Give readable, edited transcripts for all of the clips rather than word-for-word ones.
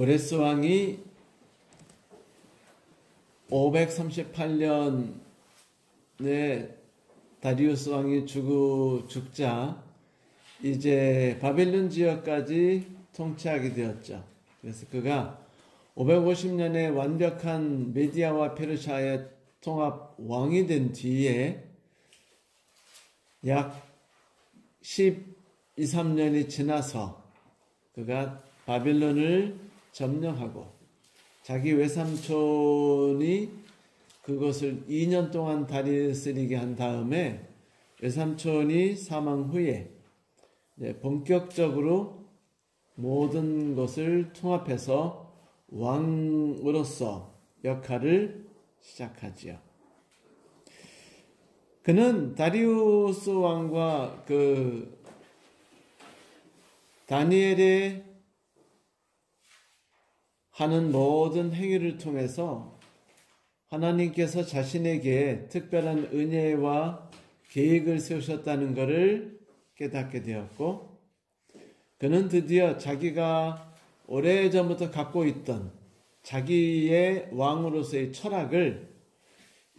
고레스 왕이 538년에 다리우스 왕이 죽자 이제 바벨론 지역까지 통치하게 되었죠. 그래서 그가 550년에 완벽한 메디아와 페르시아의 통합 왕이 된 뒤에 약 12, 13년이 지나서 그가 바벨론을 점령하고 자기 외삼촌이 그것을 2년 동안 다스리게 한 다음에 외삼촌이 사망 후에 본격적으로 모든 것을 통합해서 왕으로서 역할을 시작하지요. 그는 다리우스 왕과 다니엘의 하는 모든 행위를 통해서 하나님께서 자신에게 특별한 은혜와 계획을 세우셨다는 것을 깨닫게 되었고, 그는 드디어 자기가 오래전부터 갖고 있던 자기의 왕으로서의 철학을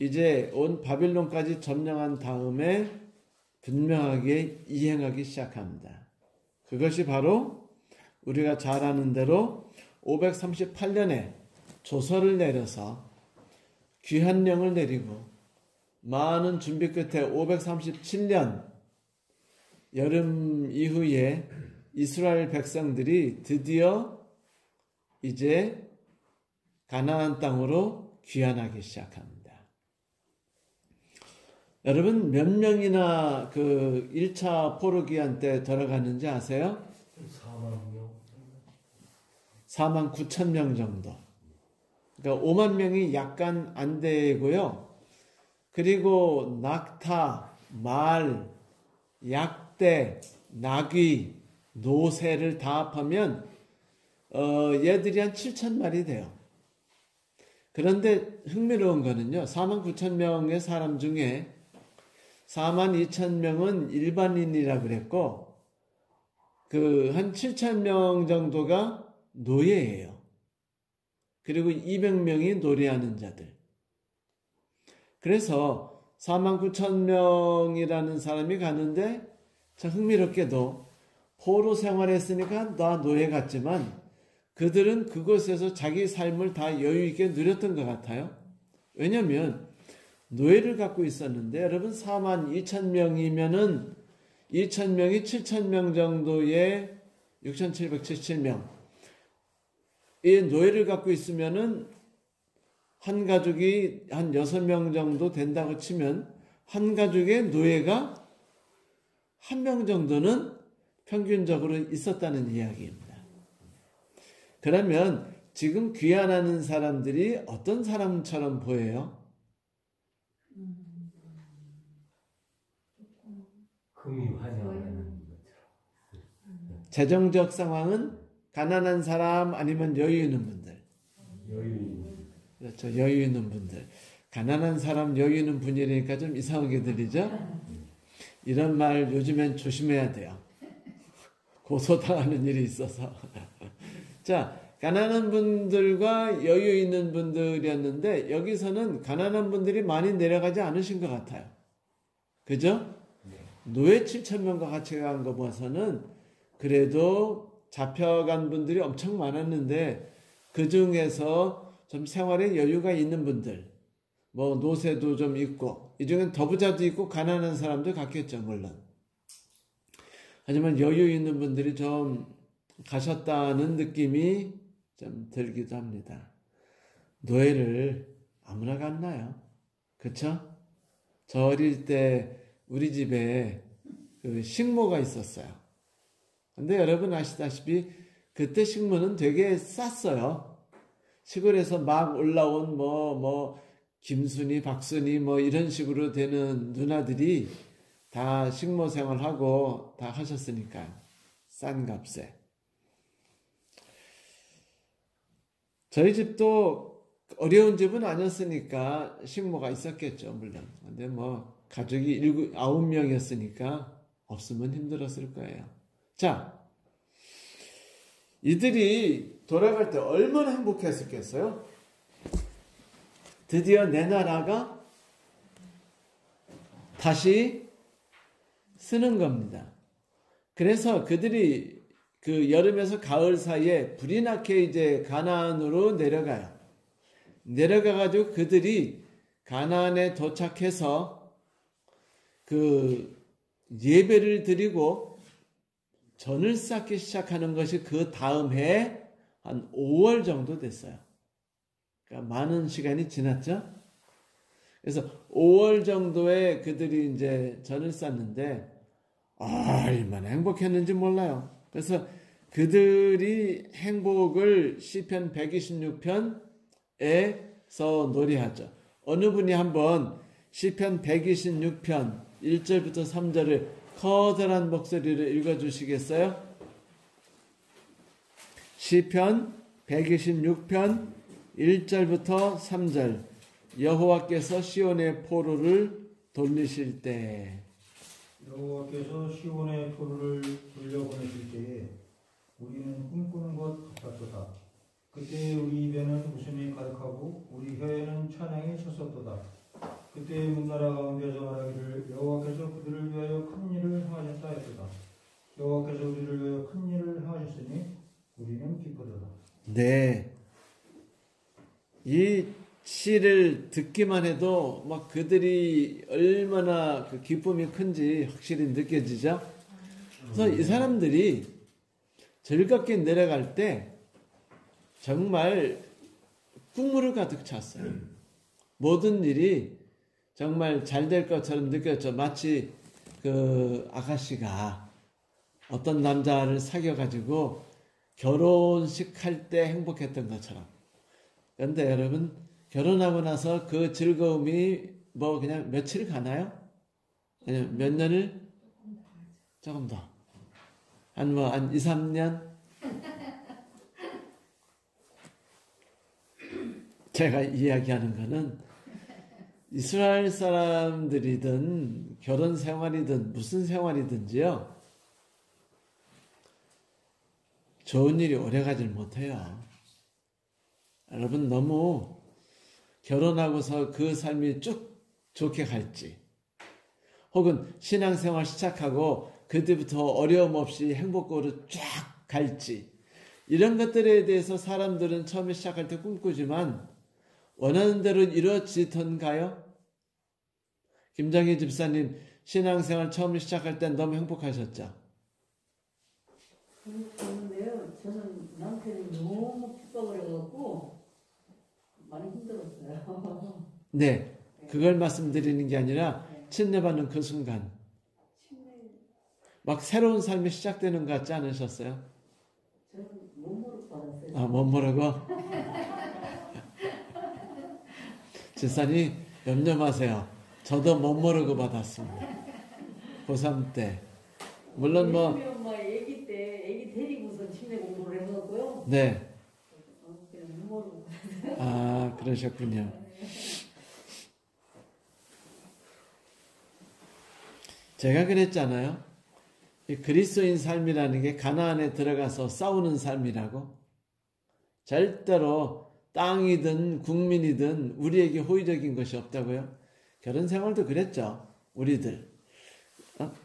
이제 온 바빌론까지 점령한 다음에 분명하게 이행하기 시작합니다. 그것이 바로 우리가 잘 아는 대로 538년에 조서를 내려서 귀환령을 내리고 많은 준비 끝에 537년 여름 이후에 이스라엘 백성들이 드디어 이제 가나안 땅으로 귀환하기 시작합니다. 여러분 몇 명이나 1차 포로기한 때 들어갔는지 아세요? 4만 9천 명 정도. 그러니까 5만 명이 약간 안 되고요. 그리고 낙타, 말, 약대, 나귀, 노새를 다 합하면 얘들이 한 7천 마리 돼요. 그런데 흥미로운 거는요. 4만 9천 명의 사람 중에 4만 2천 명은 일반인이라 그랬고 한 7천 명 정도가 노예예요. 그리고 200명이 노래하는 자들. 그래서 4만 9천 명이라는 사람이 가는데 참 흥미롭게도 포로 생활했으니까 다 노예 같지만 그들은 그곳에서 자기 삶을 다 여유 있게 누렸던 것 같아요. 왜냐하면 노예를 갖고 있었는데 여러분 4만 2천 명이면은 2천 명이 7천 명 정도의 6,777명. 이 노예를 갖고 있으면은 한 가족이 한 6명 정도 된다고 치면 한 가족의 노예가 한 명 정도는 평균적으로 있었다는 이야기입니다. 그러면 지금 귀환하는 사람들이 어떤 사람처럼 보여요? 금이 환영하는 재정적 상황은 가난한 사람 아니면 여유 있는 분들. 그렇죠. 여유 있는 분들. 가난한 사람, 여유 있는 분이니까 좀 이상하게 들리죠? 이런 말 요즘엔 조심해야 돼요. 고소당하는 일이 있어서. 자, 가난한 분들과 여유 있는 분들이었는데 여기서는 가난한 분들이 많이 내려가지 않으신 것 같아요. 그죠? 노예 7천 명과 같이 간 거 봐서는 그래도 잡혀간 분들이 엄청 많았는데 그 중에서 좀 생활에 여유가 있는 분들, 뭐 노새도 좀 있고 이 중엔 더 부자도 있고 가난한 사람도 갔겠죠 물론. 하지만 여유 있는 분들이 좀 가셨다는 느낌이 좀 들기도 합니다. 노예를 아무나 갔나요? 그쵸? 저 어릴 때 우리 집에 식모가 있었어요. 근데 여러분 아시다시피 그때 식모는 되게 쌌어요. 시골에서 막 올라온 김순이, 박순이 이런 식으로 되는 누나들이 다 식모 생활하고 다 하셨으니까 싼 값에. 저희 집도 어려운 집은 아니었으니까 식모가 있었겠죠, 물론. 근데 가족이 9명이었으니까 없으면 힘들었을 거예요. 자, 이들이 돌아갈 때 얼마나 행복했었겠어요? 드디어 내 나라가 다시 쓰는 겁니다. 그래서 그들이 그 여름에서 가을 사이에 불이 나게 이제 가나안으로 내려가요. 내려가가지고 그들이 가나안에 도착해서 그 예배를 드리고 전을 쌓기 시작하는 것이 그 다음 해에 한 5월 정도 됐어요. 그러니까 많은 시간이 지났죠. 그래서 5월 정도에 그들이 이제 전을 쌓는데 얼마나 행복했는지 몰라요. 그래서 그들이 행복을 시편 126편에서 노래하죠. 어느 분이 한번 시편 126편 1절부터 3절을 커다란 목소리로 읽어주시겠어요? 시편 126편 1절부터 3절. 여호와께서 시온의 포로를 돌리실 때, 여호와께서 시온의 포로를 돌려보내실 때에 우리는 꿈꾸는 것 같았도다. 그때 우리 입에는 웃음이 가득하고 우리 혀에는 찬양이 섰었도다. 그때 문나라 가운데서 말하기를 여호와께서 그들을 위하여 큰 일을 행하셨다 했도다. 여호와께서 우리를 위하여 큰 일을 행하셨으니 우리는 기쁘도다. 네, 이 시를 듣기만 해도 막 그들이 얼마나 그 기쁨이 큰지 확실히 느껴지죠. 그래서 이 사람들이 즐겁게 내려갈 때 정말 국물을 가득 찼어요. 모든 일이 정말 잘 될 것처럼 느껴졌죠. 마치 그 아가씨가 어떤 남자를 사귀어가지고 결혼식 할 때 행복했던 것처럼. 그런데 여러분, 결혼하고 나서 그 즐거움이 뭐 그냥 며칠 가나요? 그냥 몇 년을? 조금 더. 한 2, 3년? 제가 이야기하는 거는 이스라엘 사람들이든 결혼 생활이든 무슨 생활이든지요, 좋은 일이 오래 가질 못해요. 여러분, 너무 결혼하고서 그 삶이 쭉 좋게 갈지, 혹은 신앙생활 시작하고 그때부터 어려움 없이 행복으로 쫙 갈지, 이런 것들에 대해서 사람들은 처음에 시작할 때 꿈꾸지만 원하는 대로 이루어지던가요? 김정희 집사님, 신앙생활 처음 시작할 땐 너무 행복하셨죠? 그런데요, 저는 남편이 너무 핍박을 해갖고 많이 힘들었어요. 네, 그걸 말씀드리는 게 아니라 침례받는 그 순간 막 새로운 삶이 시작되는 것 같지 않으셨어요? 저는 못 모르고 받았어요. 아, 못 모르고? 집사님, 염려 마세요. 저도 못 모르고 받았습니다. 고3 때. 물론 뭐, 엄마 애기 데리고서 침례 공부를 해갖고요. 네. 그냥 못 모르고. 아, 그러셨군요. 제가 그랬잖아요. 이 그리스도인 삶이라는 게 가나안에 들어가서 싸우는 삶이라고. 절대로 땅이든 국민이든 우리에게 호의적인 것이 없다고요. 결혼 생활도 그랬죠. 우리들.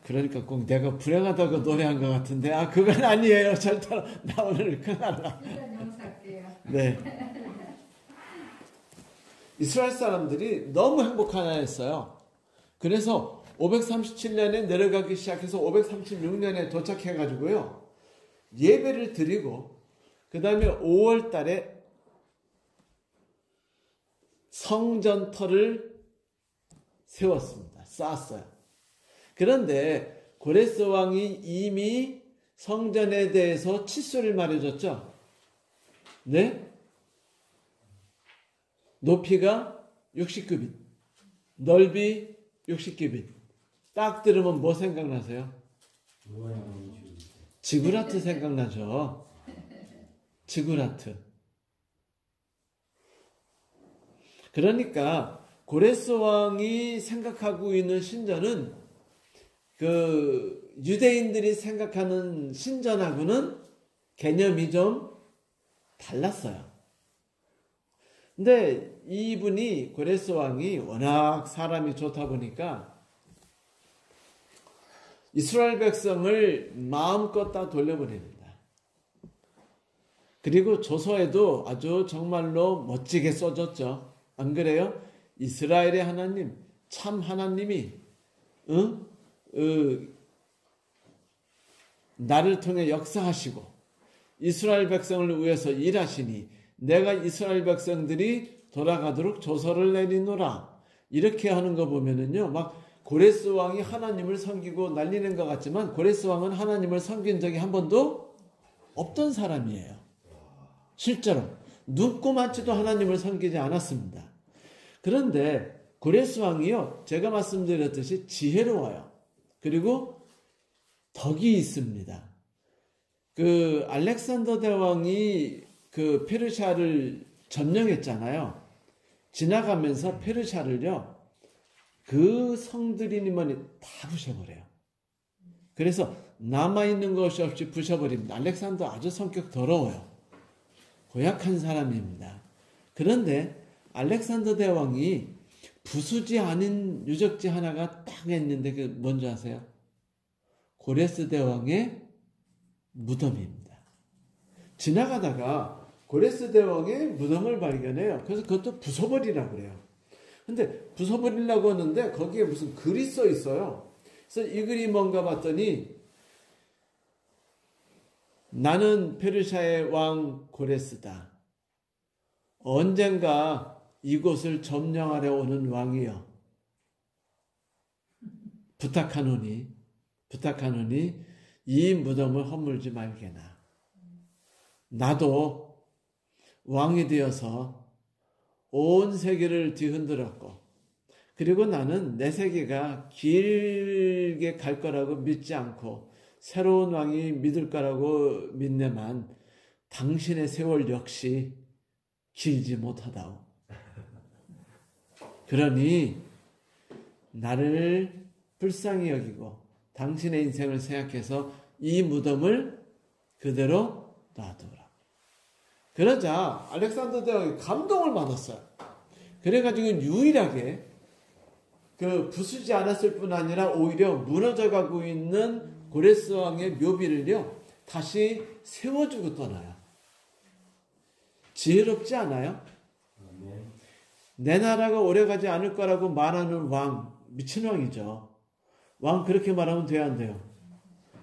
그러니까 꼭 내가 불행하다고 노래한 것 같은데, 그건 아니에요. 절대로. 나 오늘 큰일 났다. 네. 이스라엘 사람들이 너무 행복하였어요. 그래서 537년에 내려가기 시작해서 536년에 도착해가지고요, 예배를 드리고, 그 다음에 5월 달에 성전터를 세웠습니다. 쌓았어요. 그런데 고레스 왕이 이미 성전에 대해서 치수를 말해줬죠. 네? 높이가 60규빗, 넓이 60규빗. 딱 들으면 뭐 생각나세요? 지구라트 생각나죠. 지구라트. 그러니까 고레스 왕이 생각하고 있는 신전은 그 유대인들이 생각하는 신전하고는 개념이 좀 달랐어요. 근데 이분이 고레스 왕이 워낙 사람이 좋다 보니까 이스라엘 백성을 마음껏 다 돌려보냅니다. 그리고 조서에도 아주 정말로 멋지게 써줬죠. 안 그래요? 이스라엘의 하나님, 참 하나님이 나를 통해 역사하시고 이스라엘 백성을 위해서 일하시니 내가 이스라엘 백성들이 돌아가도록 조서를 내리노라. 이렇게 하는 거 보면은요, 막 고레스 왕이 하나님을 섬기고 난리는 것 같지만 고레스 왕은 하나님을 섬긴 적이 한 번도 없던 사람이에요. 실제로 눈꼽만치도 하나님을 섬기지 않았습니다. 그런데 고레스 왕이요, 제가 말씀드렸듯이 지혜로워요. 그리고 덕이 있습니다. 그 알렉산더 대왕이 그 페르시아를 점령했잖아요. 지나가면서 페르시아를요, 그 성들이니만이 다 부셔버려요. 그래서 남아있는 것이 없이 부셔버립니다. 알렉산더 아주 성격 더러워요. 고약한 사람입니다. 그런데 알렉산더 대왕이 부수지 않은 유적지 하나가 딱 있는데 그 뭔지 아세요? 고레스 대왕의 무덤입니다. 지나가다가 고레스 대왕의 무덤을 발견해요. 그래서 그것도 부숴버리라고 그래요. 근데 부숴버리려고 하는데 거기에 무슨 글이 써 있어요. 그래서 이 글이 뭔가 봤더니 나는 페르시아의 왕 고레스다. 언젠가 이곳을 점령하려 오는 왕이여. 부탁하노니 이 무덤을 허물지 말게나. 나도 왕이 되어서 온 세계를 뒤흔들었고, 그리고 나는 내 세계가 길게 갈 거라고 믿지 않고 새로운 왕이 믿을 거라고 믿네만 당신의 세월 역시 길지 못하다오. 그러니 나를 불쌍히 여기고 당신의 인생을 생각해서 이 무덤을 그대로 놔두라. 그러자 알렉산더 대왕이 감동을 받았어요. 그래가지고 유일하게 그 부수지 않았을 뿐 아니라 오히려 무너져가고 있는 고레스 왕의 묘비를요 다시 세워주고 떠나요. 지혜롭지 않아요? 내 나라가 오래가지 않을 거라고 말하는 왕, 미친 왕이죠. 왕 그렇게 말하면 돼야 안 돼요?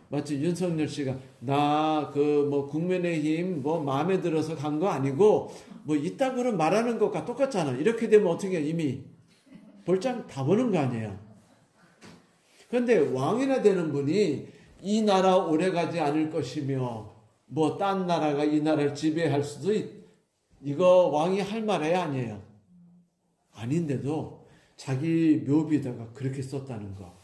마치 윤석열 씨가 나 국민의힘 마음에 들어서 간 거 아니고 이따구로 말하는 것과 똑같잖아. 이렇게 되면 어떻게 이미 볼장 다 보는 거 아니에요. 그런데 왕이나 되는 분이 이 나라 오래가지 않을 것이며 딴 나라가 이 나라를 지배할 수도 이거 왕이 할 말이 아니에요. 아닌데도 자기 묘비에다가 그렇게 썼다는 거.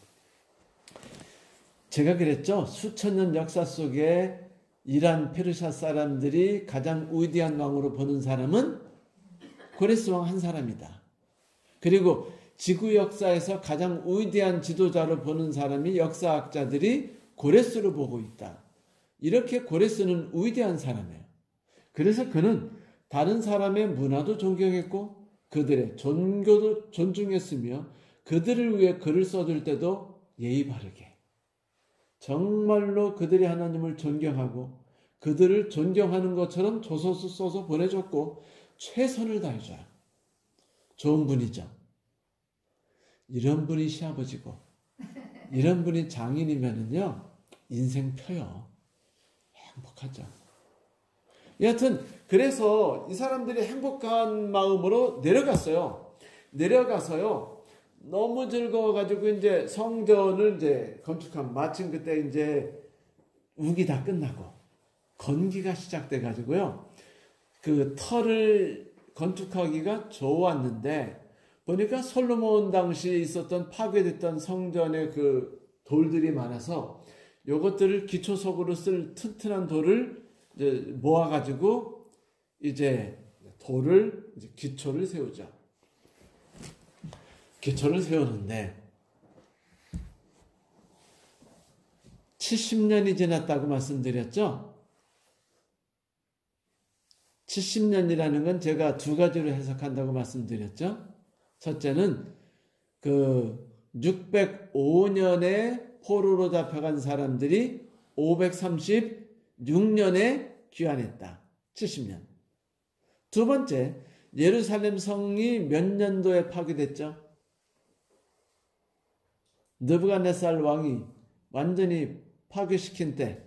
제가 그랬죠. 수천 년 역사 속에 이란 페르시아 사람들이 가장 위대한 왕으로 보는 사람은 고레스 왕 한 사람이다. 그리고 지구 역사에서 가장 위대한 지도자로 보는 사람이 역사학자들이 고레스로 보고 있다. 이렇게 고레스는 위대한 사람이에요. 그래서 그는 다른 사람의 문화도 존경했고 그들의 종교도 존중했으며 그들을 위해 글을 써줄 때도 예의 바르게 정말로 그들의 하나님을 존경하고 그들을 존경하는 것처럼 조서도 써서 보내줬고 최선을 다해줘요. 좋은 분이죠. 이런 분이 시아버지고 이런 분이 장인이면은요 인생 펴요. 행복하죠. 여하튼 그래서 이 사람들이 행복한 마음으로 내려가서요 너무 즐거워가지고 이제 성전을 이제 건축한 마침 그때 이제 우기 다 끝나고 건기가 시작돼가지고요 그 터를 건축하기가 좋았는데 보니까 솔로몬 당시 있었던 파괴됐던 성전의 그 돌들이 많아서 요것들을 기초석으로 쓸 튼튼한 돌을 이제 모아가지고 이제 돌을 이제 기초를 세우죠. 기초를 세우는데 70년이 지났다고 말씀드렸죠. 70년이라는 건 제가 두 가지로 해석한다고 말씀드렸죠. 첫째는 그 605년에 포로로 잡혀간 사람들이 536년에 귀환했다. 70년. 두 번째, 예루살렘 성이 몇 년도에 파괴됐죠? 느부갓네살 왕이 완전히 파괴시킨 때,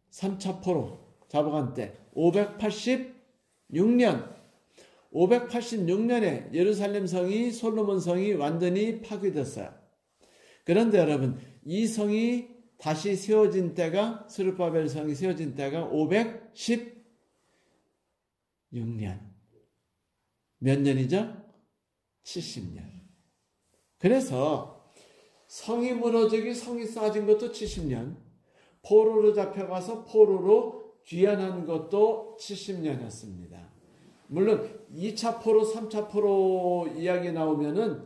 3차 포로 잡아간 때 586년에 예루살렘 성이, 솔로몬 성이 완전히 파괴됐어요. 그런데 여러분, 이 성이 다시 세워진 때가, 스룹바벨 성이 세워진 때가 516년. 몇 년이죠? 70년. 그래서 성이 무너지기, 성이 쌓아진 것도 70년, 포로로 잡혀가서 포로로 귀환한 것도 70년이었습니다. 물론 2차 포로, 3차 포로 이야기 나오면은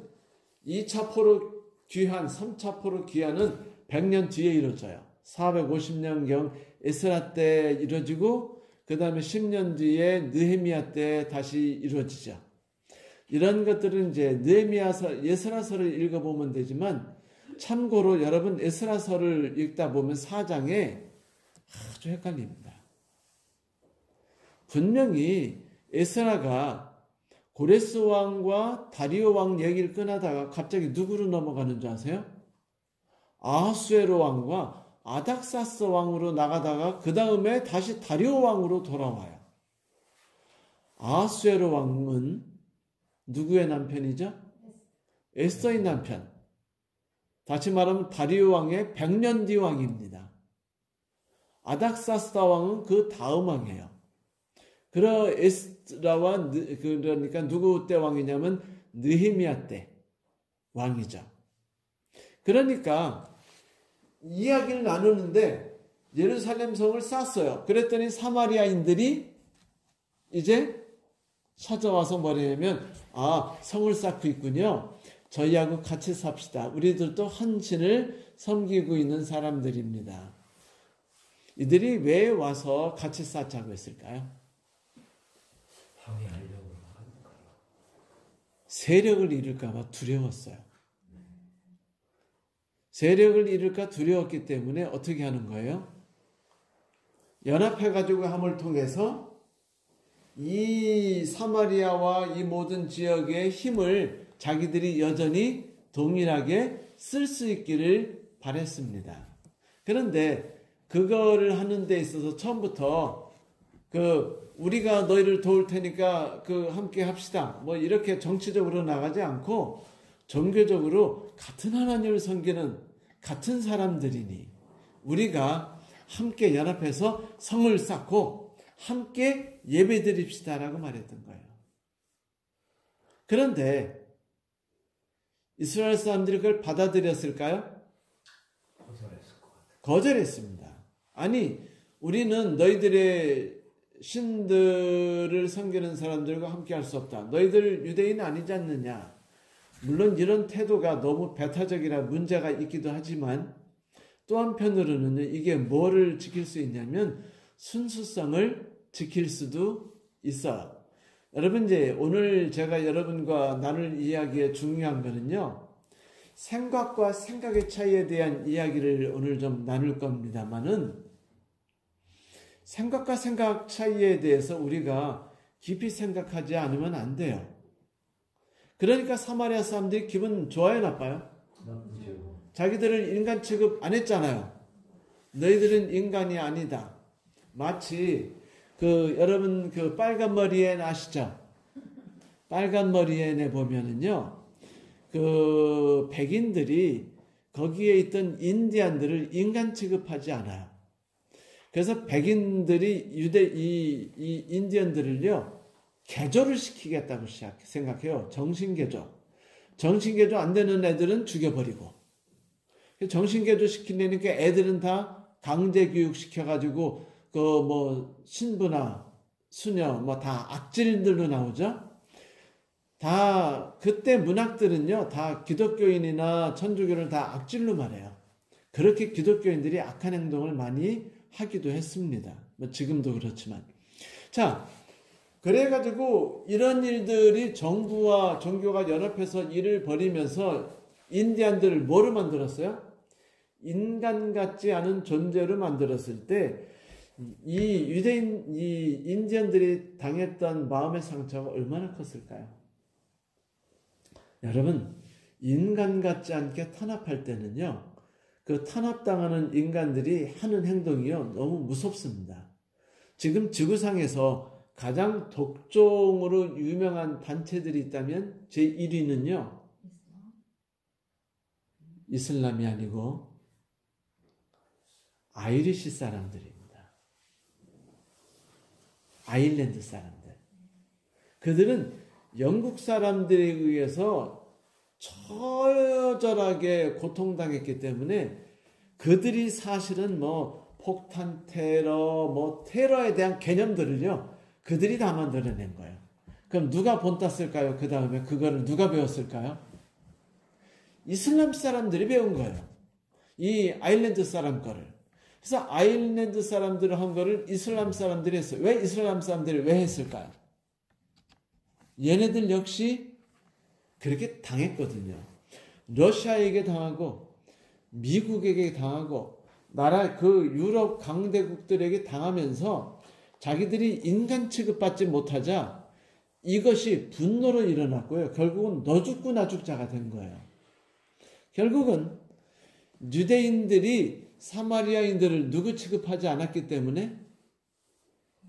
2차 포로 귀환, 3차 포로 귀환은 100년 뒤에 이루어져요. 450년경 에스라 때 이루어지고 그 다음에 10년 뒤에 느헤미야 때 다시 이루어지죠. 이런 것들은 이제 느헤미야서, 에스라서를 읽어보면 되지만, 참고로 여러분 에스라서를 읽다 보면 4장에 아주 헷갈립니다. 분명히 에스라가 고레스 왕과 다리오 왕 얘기를 꺼내다가 갑자기 누구로 넘어가는 줄 아세요? 아하수에로 왕과 아닥사스 왕으로 나가다가 그 다음에 다시 다리오 왕으로 돌아와요. 아하수에로 왕은 누구의 남편이죠? 에스더의 남편. 다시 말하면 다리오 왕의 100년 뒤 왕입니다. 아닥사스다 왕은 그 다음 왕이에요. 에스라와 그러니까 누구 때 왕이냐면 느헤미야 때 왕이죠. 그러니까 이야기를 나누는데 예루살렘 성을 쌌어요. 그랬더니 사마리아인들이 이제 찾아와서 뭐냐면, 성을 쌓고 있군요. 저희하고 같이 삽시다. 우리들도 한 신을 섬기고 있는 사람들입니다. 이들이 왜 와서 같이 쌓자고 했을까요? 방해하려고 하니까. 세력을 잃을까봐 두려웠어요. 세력을 잃을까 두려웠기 때문에 어떻게 하는 거예요? 연합해가지고 함을 통해서 이 사마리아와 이 모든 지역의 힘을 자기들이 여전히 동일하게 쓸 수 있기를 바랬습니다. 그런데 그거를 하는 데 있어서 처음부터 우리가 너희를 도울 테니까 함께 합시다. 뭐 이렇게 정치적으로 나가지 않고 종교적으로 같은 하나님을 섬기는 같은 사람들이니 우리가 함께 연합해서 성을 쌓고 함께 예배드립시다라고 말했던 거예요. 그런데 이스라엘 사람들이 그걸 받아들였을까요? 거절했을 것 같아요. 거절했습니다. 아니, 우리는 너희들의 신들을 섬기는 사람들과 함께 할 수 없다. 너희들 유대인 아니지 않느냐. 물론 이런 태도가 너무 배타적이라 문제가 있기도 하지만 또 한편으로는 이게 뭐를 지킬 수 있냐면 순수성을 지킬 수도 있어요. 여러분, 이제 오늘 제가 여러분과 나눌 이야기의 중요한 거는요, 생각과 생각의 차이에 대한 이야기를 오늘 좀 나눌 겁니다만은, 생각과 생각 차이에 대해서 우리가 깊이 생각하지 않으면 안 돼요. 그러니까 사마리아 사람들이 기분 좋아요, 나빠요? 나쁘죠. 자기들을 인간 취급 안 했잖아요. 너희들은 인간이 아니다. 마치 여러분 빨간 머리엔 아시죠? 빨간 머리엔에 보면은요, 백인들이 거기에 있던 인디안들을 인간 취급하지 않아요. 그래서 백인들이 이 인디언들을요, 개조를 시키겠다고 생각해요. 정신개조. 정신개조 안 되는 애들은 죽여버리고. 정신개조 시키려니까 애들은 다 강제교육 시켜가지고, 신부나 수녀, 다 악질들로 나오죠? 다, 그때 문학들은요, 다 기독교인이나 천주교를 다 악질로 말해요. 그렇게 기독교인들이 악한 행동을 많이 하기도 했습니다. 지금도 그렇지만. 자, 그래가지고 이런 일들이 정부와 종교가 연합해서 일을 벌이면서 인디안들을 뭐로 만들었어요? 인간 같지 않은 존재로 만들었을 때 이 유대인, 이 인디언들이 당했던 마음의 상처가 얼마나 컸을까요? 여러분, 인간 같지 않게 탄압할 때는요, 그 탄압당하는 인간들이 하는 행동이요, 너무 무섭습니다. 지금 지구상에서 가장 독종으로 유명한 단체들이 있다면 제1위는요, 이슬람이 아니고 아이리시 사람들입니다. 아일랜드 사람들. 그들은 영국 사람들에 의해서 처절하게 고통당했기 때문에 그들이 사실은 뭐 폭탄 테러, 뭐 테러에 대한 개념들을요, 그들이 다 만들어낸 거예요. 그럼 누가 본땄을까요? 그 다음에 그거를 누가 배웠을까요? 이슬람 사람들이 배운 거예요. 이 아일랜드 사람 거를. 그래서 아일랜드 사람들이 한 거를 이슬람 사람들이 했어요. 왜 이슬람 사람들이 왜 했을까요? 얘네들 역시 그렇게 당했거든요. 러시아에게 당하고 미국에게 당하고 나라 그 유럽 강대국들에게 당하면서 자기들이 인간 취급받지 못하자 이것이 분노로 일어났고요. 결국은 너 죽고 나 죽자가 된 거예요. 결국은 유대인들이 사마리아인들을 누구 취급하지 않았기 때문에,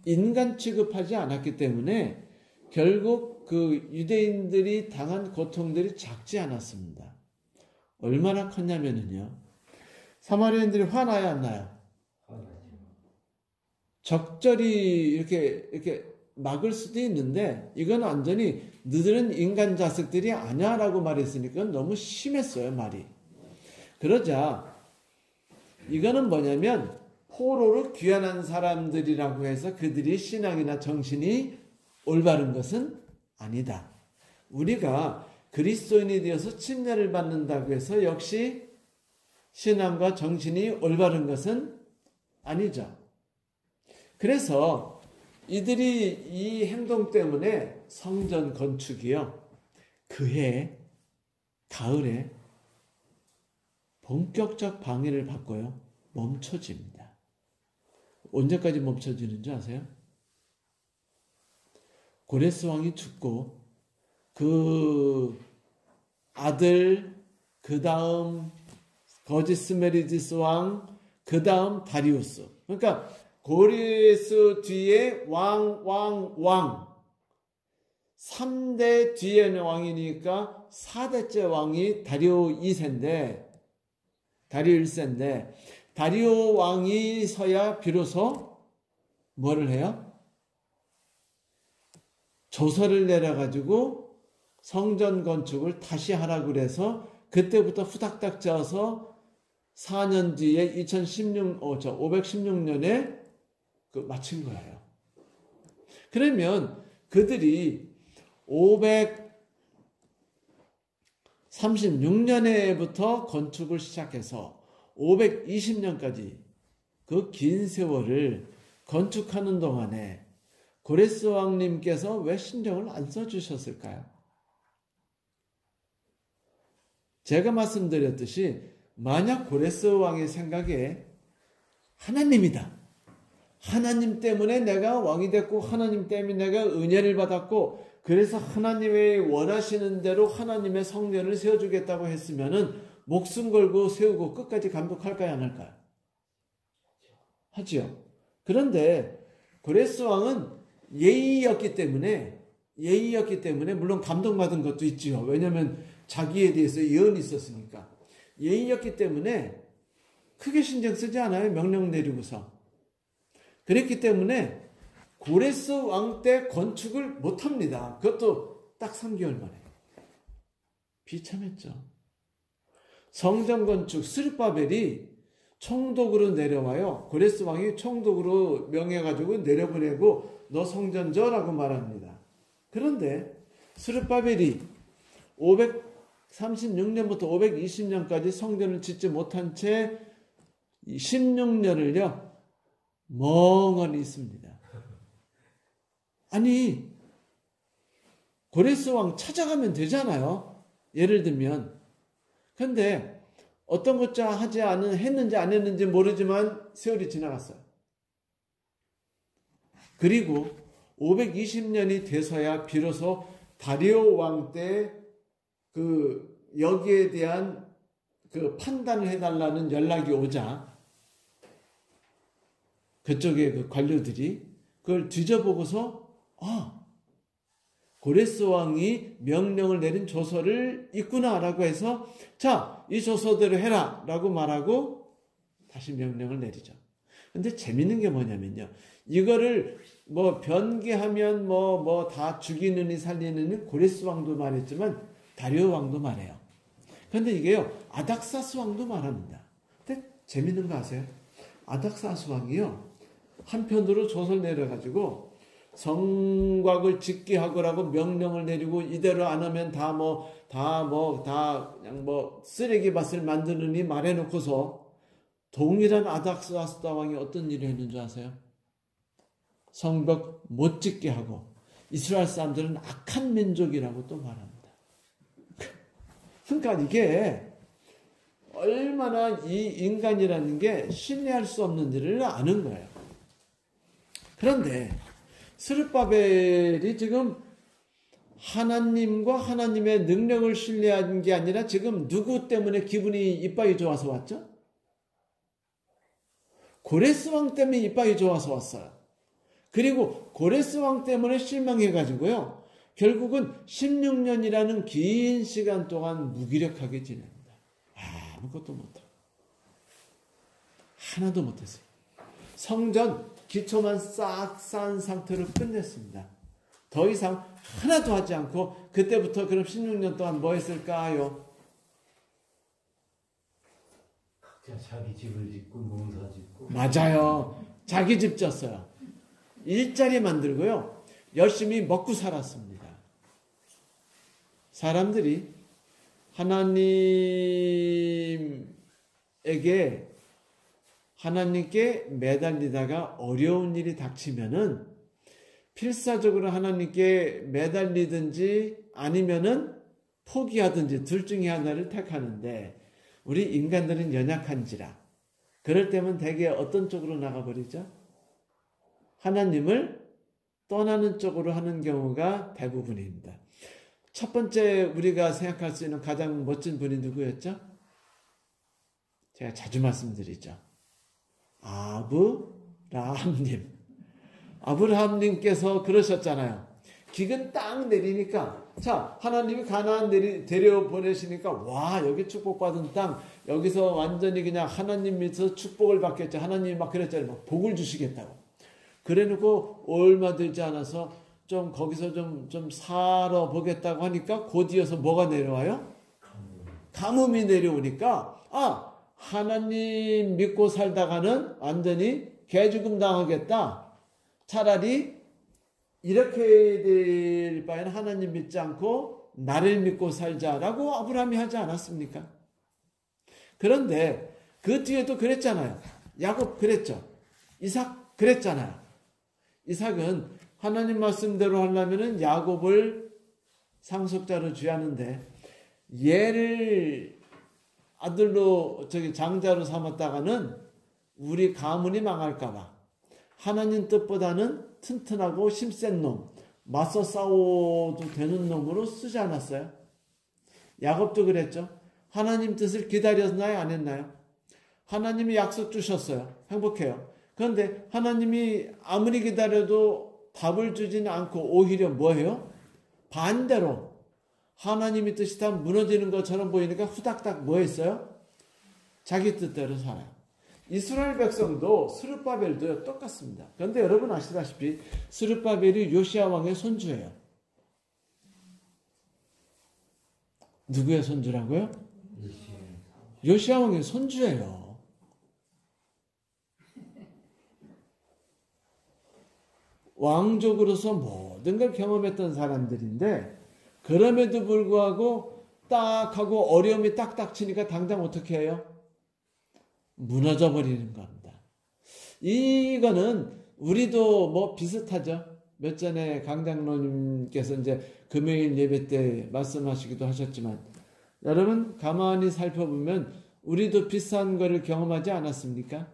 인간 취급하지 않았기 때문에 결국 그 유대인들이 당한 고통들이 작지 않았습니다. 얼마나 컸냐면요, 사마리아인들이 화나요, 안 나요? 적절히 이렇게 막을 수도 있는데, 이건 완전히 너희들은 인간 자식들이 아냐라고 말했으니까 너무 심했어요, 말이. 그러자 이거는 뭐냐면 포로로 귀환한 사람들이라고 해서 그들이 신앙이나 정신이 올바른 것은 아니다. 우리가 그리스도인이 되어서 침례를 받는다고 해서 역시 신앙과 정신이 올바른 것은 아니죠. 그래서 이들이 이 행동 때문에 성전 건축이요, 그해 가을에 본격적 방해를 받고요, 멈춰집니다. 언제까지 멈춰지는 줄 아세요? 고레스 왕이 죽고 그 아들, 그 다음 거지스메리디스 왕, 그 다음 다리우스. 그러니까 고레스 뒤에 왕 3대 뒤에는 왕이니까 4대째 왕이 다리오 2세인데, 다리오 1세인데, 다리오 왕이 서야 비로소 뭐를 해요? 조서를 내려가지고 성전 건축을 다시 하라고 그래서 그때부터 후닥닥 져서 4년 뒤에 516년에 마친 거예요. 그러면 그들이 536년에부터 건축을 시작해서 520년까지 그 긴 세월을 건축하는 동안에 고레스 왕님께서 왜 신경을 안 써주셨을까요? 제가 말씀드렸듯이 만약 고레스 왕의 생각에 하나님이다, 하나님 때문에 내가 왕이 됐고 하나님 때문에 내가 은혜를 받았고 그래서 하나님의 원하시는 대로 하나님의 성전을 세워주겠다고 했으면은 목숨 걸고 세우고 끝까지 감독할까요, 안 할까요? 하지요. 그런데 고레스 왕은 예의였기 때문에 물론 감동받은 것도 있지요. 왜냐하면 자기에 대해서 예언이 있었으니까. 예의였기 때문에 크게 신경 쓰지 않아요. 명령 내리고서. 그랬기 때문에 고레스 왕 때 건축을 못합니다. 그것도 딱 3개월 만에. 비참했죠. 성전 건축 스룹바벨이 총독으로 내려와요. 고레스 왕이 총독으로 명해가지고 내려보내고 너 성전 져라고 말합니다. 그런데 스룹바벨이 536년부터 520년까지 성전을 짓지 못한 채 16년을요 멍하니 있습니다. 아니, 고레스 왕 찾아가면 되잖아요. 예를 들면. 근데 어떤 것자 하지 않은, 했는지 안 했는지 모르지만 세월이 지나갔어요. 그리고 520년이 돼서야 비로소 다리오 왕 때 여기에 대한 판단을 해달라는 연락이 오자 그쪽의 관료들이 그걸 뒤져보고서 고레스 왕이 명령을 내린 조서를 있구나라고 해서 자, 이 조서대로 해라 라고 말하고 다시 명령을 내리죠. 근데 재밌는 게 뭐냐면요. 이거를 변개하면 다 죽이느니 살리느니 고레스 왕도 말했지만 다리오 왕도 말해요. 근데 이게요. 아닥사스 왕도 말합니다. 근데 재밌는 거 아세요? 아닥사스 왕이요. 한편으로 조서를 내려가지고 성곽을 짓게 하고라고 명령을 내리고 이대로 안 하면 그냥 쓰레기밭을 만드느니 말해놓고서 동일한 아닥사스 왕이 어떤 일을 했는 줄 아세요? 성벽 못 짓게 하고 이스라엘 사람들은 악한 민족이라고 또 말합니다. 그러니까 이게 얼마나 이 인간이라는 게 신뢰할 수 없는 일을 아는 거예요. 그런데 스룹바벨이 지금 하나님과 하나님의 능력을 신뢰한 게 아니라 지금 누구 때문에 기분이 이빠이 좋아서 왔죠? 고레스 왕 때문에 이빠이 좋아서 왔어요. 그리고 고레스 왕 때문에 실망해가지고요. 결국은 16년이라는 긴 시간 동안 무기력하게 지냅니다. 아무것도 못하고. 하나도 못했어요. 성전 기초만 싹 쌓은 상태로 끝냈습니다. 더 이상 하나도 하지 않고 그때부터 그럼 16년 동안 뭐 했을까요? 각자 자기 집을 짓고 농사 짓고. 맞아요. 자기 집 졌어요. 일자리 만들고요. 열심히 먹고 살았습니다. 사람들이 하나님께 매달리다가 어려운 일이 닥치면은 필사적으로 하나님께 매달리든지 아니면은 포기하든지 둘 중에 하나를 택하는데 우리 인간들은 연약한지라 그럴 때면 대개 어떤 쪽으로 나가버리죠? 하나님을 떠나는 쪽으로 하는 경우가 대부분입니다. 첫 번째 우리가 생각할 수 있는 가장 멋진 분이 누구였죠? 제가 자주 말씀드리죠. 아브라함님. 아브라함님께서 그러셨잖아요. 기근 딱 내리니까 자 하나님이 가나안 데려 보내시니까 와 여기 축복받은 땅 여기서 완전히 그냥 하나님 밑에서 축복을 받겠죠. 하나님이 막 그랬잖아요. 막 복을 주시겠다고. 그래놓고 얼마 되지 않아서 좀 거기서 좀 살아보겠다고 하니까 곧이어서 뭐가 내려와요? 가뭄이 내려오니까 하나님 믿고 살다가는 완전히 개죽음 당하겠다. 차라리 이렇게 될 바에는 하나님 믿지 않고 나를 믿고 살자라고 아브라함이 하지 않았습니까? 그런데 그 뒤에도 그랬잖아요. 야곱 그랬죠. 이삭 그랬잖아요. 이삭은 하나님 말씀대로 하려면은 야곱을 상속자로 취하는데 얘를 아들로 장자로 삼았다가는 우리 가문이 망할까봐 하나님 뜻보다는 튼튼하고 힘센 놈, 맞서 싸워도 되는 놈으로 쓰지 않았어요? 야곱도 그랬죠. 하나님 뜻을 기다렸나요? 안 했나요? 하나님이 약속 주셨어요. 행복해요. 그런데 하나님이 아무리 기다려도 답을 주지는 않고 오히려 뭐예요? 반대로 하나님의 뜻이 다 무너지는 것처럼 보이니까 후닥닥 뭐 했어요? 자기 뜻대로 살아요. 이스라엘 백성도 스룹바벨도 똑같습니다. 그런데 여러분 아시다시피 스룹바벨이 요시야 왕의 손주예요. 누구의 손주라고요? 요시야 왕의 손주예요. 왕족으로서 모든 걸 경험했던 사람들인데 그럼에도 불구하고 딱 하고 어려움이 딱딱 치니까 당장 어떻게 해요? 무너져 버리는 겁니다. 이거는 우리도 뭐 비슷하죠. 몇 전에 강장로님께서 이제 금요일 예배 때 말씀하시기도 하셨지만, 여러분 가만히 살펴보면 우리도 비슷한 거를 경험하지 않았습니까?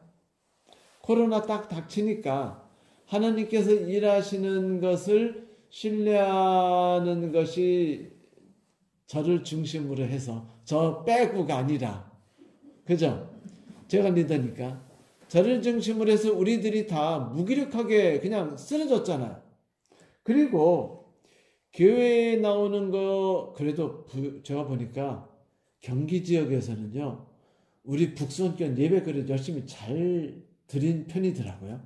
코로나 딱 닥치니까 하나님께서 일하시는 것을 신뢰하는 것이 저를 중심으로 해서 저 빼고가 아니라, 그죠? 제가 리더니까 저를 중심으로 해서 우리들이 다 무기력하게 그냥 쓰러졌잖아요. 그리고 교회에 나오는 거, 그래도 제가 보니까 경기 지역에서는요, 우리 북선권 예배 그래도 열심히 잘 드린 편이더라고요.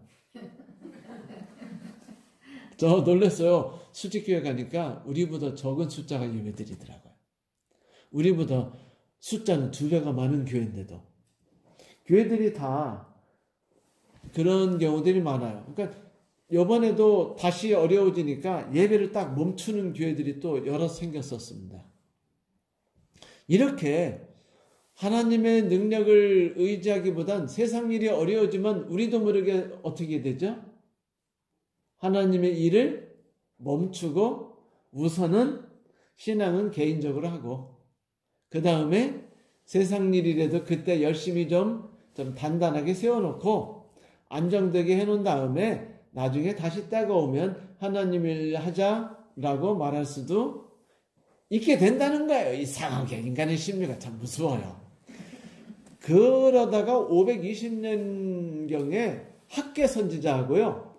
저 놀랐어요. 수직교회 가니까 우리보다 적은 숫자가 예배 드리더라고요. 우리보다 숫자는 2배가 많은 교회인데도. 교회들이 다 그런 경우들이 많아요. 그러니까 이번에도 다시 어려워지니까 예배를 딱 멈추는 교회들이 또 여러 생겼었습니다. 이렇게 하나님의 능력을 의지하기보단 세상 일이 어려워지면 우리도 모르게 어떻게 되죠? 하나님의 일을 멈추고 우선은 신앙은 개인적으로 하고, 그 다음에 세상 일이라도 그때 열심히 좀 단단하게 세워놓고 안정되게 해놓은 다음에 나중에 다시 때가 오면 하나님 일 하자라고 말할 수도 있게 된다는 거예요. 이상하게 인간의 심리가 참 무서워요. 그러다가 520년경에 학계 선지자하고요,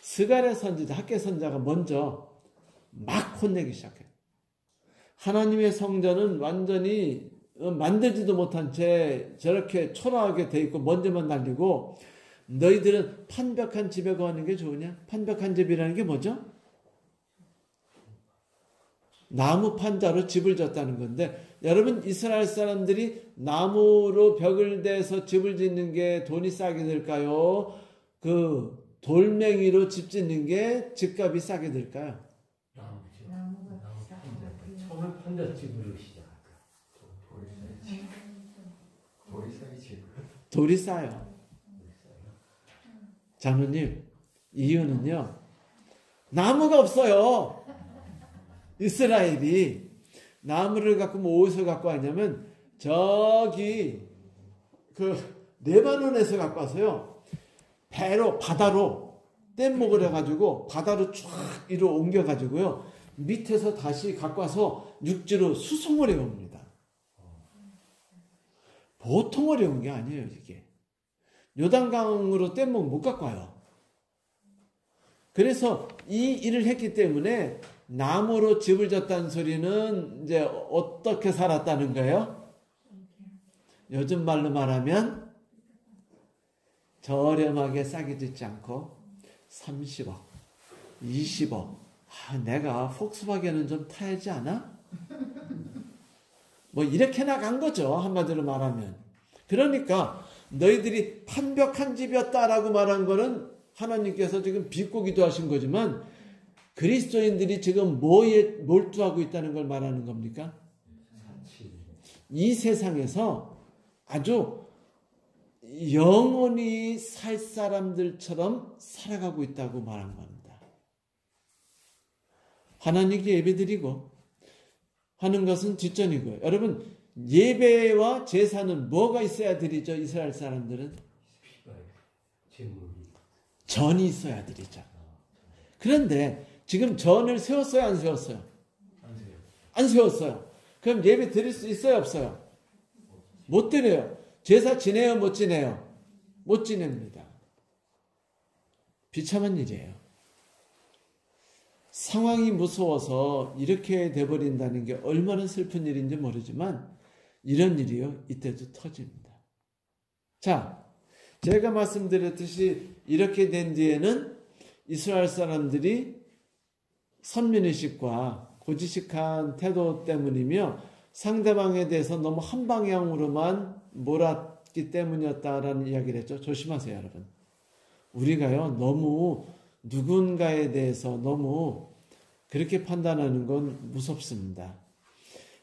스가랴 선지자, 학계 선지자가 먼저 막 혼내기 시작해요. 하나님의 성전은 완전히 만들지도 못한 채 저렇게 초라하게 돼 있고 먼지만 날리고, 너희들은 판벽한 집에 거하는 게 좋으냐? 판벽한 집이라는 게 뭐죠? 나무 판자로 집을 졌다는 건데, 여러분 이스라엘 사람들이 나무로 벽을 대서 집을 짓는 게 돈이 싸게 들까요? 그 돌멩이로 집 짓는 게 집값이 싸게 들까요? 처음에 판잣집으로 시작할까? 돌이 싸요. 장로님, 이유는요, 나무가 없어요. 이스라엘이 나무를 갖고 뭐 어디서 갖고 왔냐면 저기 그 레바논에서 갖고 와서요, 배로 바다로 뗏목을 해가지고 바다로 쫙 이로 옮겨가지고요, 밑에서 다시 갖고 와서 육지로 수송을 해옵니다. 보통 어려운 게 아니에요. 이게 요단강으로 뗏목 못 갖고 와요. 그래서 이 일을 했기 때문에 나무로 집을 졌다는 소리는 이제 어떻게 살았다는 거예요? 요즘 말로 말하면 저렴하게 싸게 짓지 않고 30억, 20억. 내가 폭스바겐은 좀 타야지 않아? 뭐 이렇게 나간 거죠. 한마디로 말하면. 그러니까 너희들이 판벽한 집이었다라고 말한 거는 하나님께서 지금 비꼬기도 하신 거지만, 그리스도인들이 지금 뭐에 몰두하고 있다는 걸 말하는 겁니까? 이 세상에서 아주 영원히 살 사람들처럼 살아가고 있다고 말한 겁니다. 하나님께 예배드리고 하는 것은 뒷전이고요. 여러분, 예배와 제사는 뭐가 있어야 드리죠? 이스라엘 사람들은 전이 있어야 드리죠. 그런데 지금 전을 세웠어요, 안 세웠어요? 안 세웠어요. 그럼 예배 드릴 수 있어요, 없어요? 못 드려요. 제사 지내요, 못 지내요? 못 지냅니다. 비참한 일이에요. 상황이 무서워서 이렇게 돼버린다는 게 얼마나 슬픈 일인지 모르지만 이런 일이요, 이때도 터집니다. 자, 제가 말씀드렸듯이 이렇게 된 뒤에는 이스라엘 사람들이 선민의식과 고지식한 태도 때문이며 상대방에 대해서 너무 한 방향으로만 몰았기 때문이었다라는 이야기를 했죠. 조심하세요, 여러분. 우리가요, 너무 누군가에 대해서 너무 그렇게 판단하는 건 무섭습니다.